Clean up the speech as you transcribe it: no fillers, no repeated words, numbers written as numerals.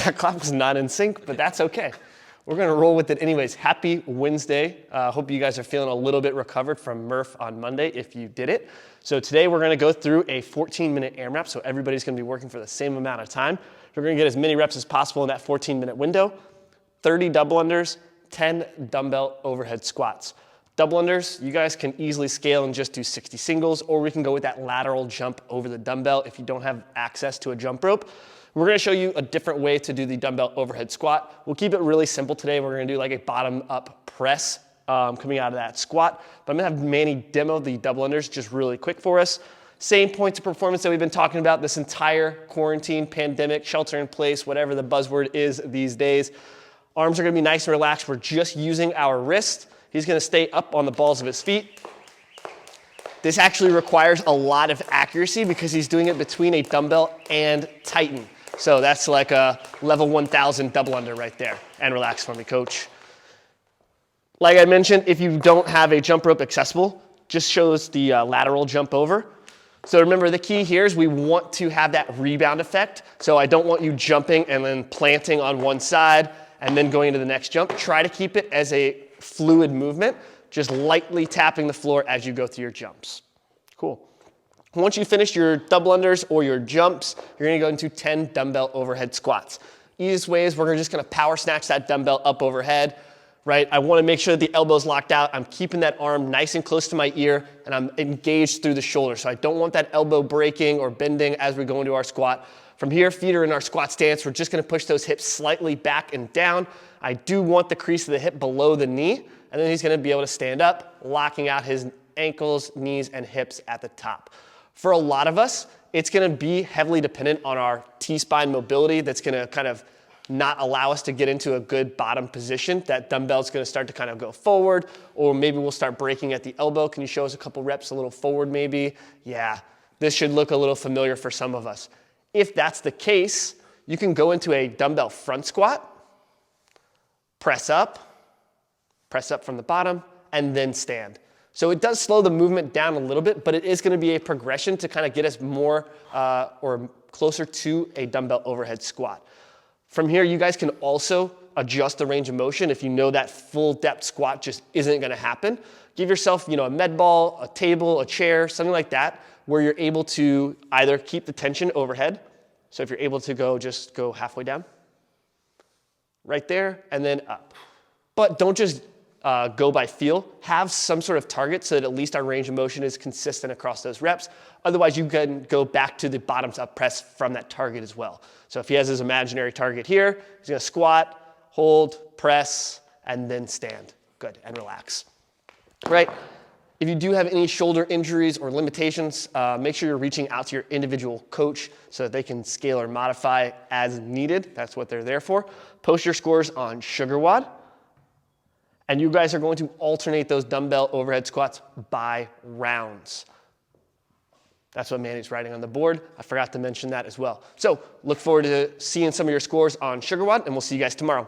That clap was not in sync, but that's okay. We're gonna roll with it anyways. Happy Wednesday. Hope you guys are feeling a little bit recovered from Murph on Monday if you did it. So today we're gonna go through a 14-minute AMRAP, so everybody's gonna be working for the same amount of time. We're gonna get as many reps as possible in that 14-minute window. 30 double unders, 10 dumbbell overhead squats. Double unders, you guys can easily scale and just do 60 singles, or we can go with that lateral jump over the dumbbell if you don't have access to a jump rope. We're gonna show you a different way to do the dumbbell overhead squat. We'll keep it really simple today. We're gonna do like a bottom up press coming out of that squat. But I'm gonna have Manny demo the double unders just really quick for us. Same points of performance that we've been talking about this entire quarantine, pandemic, shelter in place, whatever the buzzword is these days. Arms are gonna be nice and relaxed. We're just using our wrist. He's gonna stay up on the balls of his feet. This actually requires a lot of accuracy because he's doing it between a dumbbell and Titan. So that's like a level 1000 double under right there. And relax for me, coach. Like I mentioned, if you don't have a jump rope accessible, just shows the lateral jump over. So remember, the key here is we want to have that rebound effect. So I don't want you jumping and then planting on one side and then going into the next jump. Try to keep it as a fluid movement, just lightly tapping the floor as you go through your jumps. Cool. Once you finish your double unders or your jumps, you're gonna go into 10 dumbbell overhead squats. Easiest way is we're just gonna power snatch that dumbbell up overhead, right? I wanna make sure that the elbow's locked out. I'm keeping that arm nice and close to my ear, and I'm engaged through the shoulder. So I don't want that elbow breaking or bending as we go into our squat. From here, feet are in our squat stance. We're just gonna push those hips slightly back and down. I do want the crease of the hip below the knee, and then he's gonna be able to stand up, locking out his ankles, knees, and hips at the top. For a lot of us, it's gonna be heavily dependent on our T-spine mobility that's gonna kind of not allow us to get into a good bottom position. That dumbbell's gonna start to kind of go forward, or maybe we'll start breaking at the elbow. Can you show us a couple reps a little forward maybe? Yeah, this should look a little familiar for some of us. If that's the case, you can go into a dumbbell front squat, press up from the bottom, and then stand. So it does slow the movement down a little bit, but it is gonna be a progression to kind of get us more or closer to a dumbbell overhead squat. From here, you guys can also adjust the range of motion if you know that full depth squat just isn't gonna happen. Give yourself, a med ball, a table, a chair, something like that, where you're able to either keep the tension overhead. So if you're able to just go halfway down, right there, and then up. But don't just go by feel. Have some sort of target so that at least our range of motion is consistent across those reps. Otherwise, you can go back to the bottoms up press from that target as well. So if he has his imaginary target here, he's gonna squat, hold, press, and then stand. Good, and relax. Right? If you do have any shoulder injuries or limitations, make sure you're reaching out to your individual coach so that they can scale or modify as needed. That's what they're there for. Post your scores on SugarWOD. And you guys are going to alternate those dumbbell overhead squats by rounds. That's what Manny's writing on the board. I forgot to mention that as well. So look forward to seeing some of your scores on SugarWOD, and we'll see you guys tomorrow.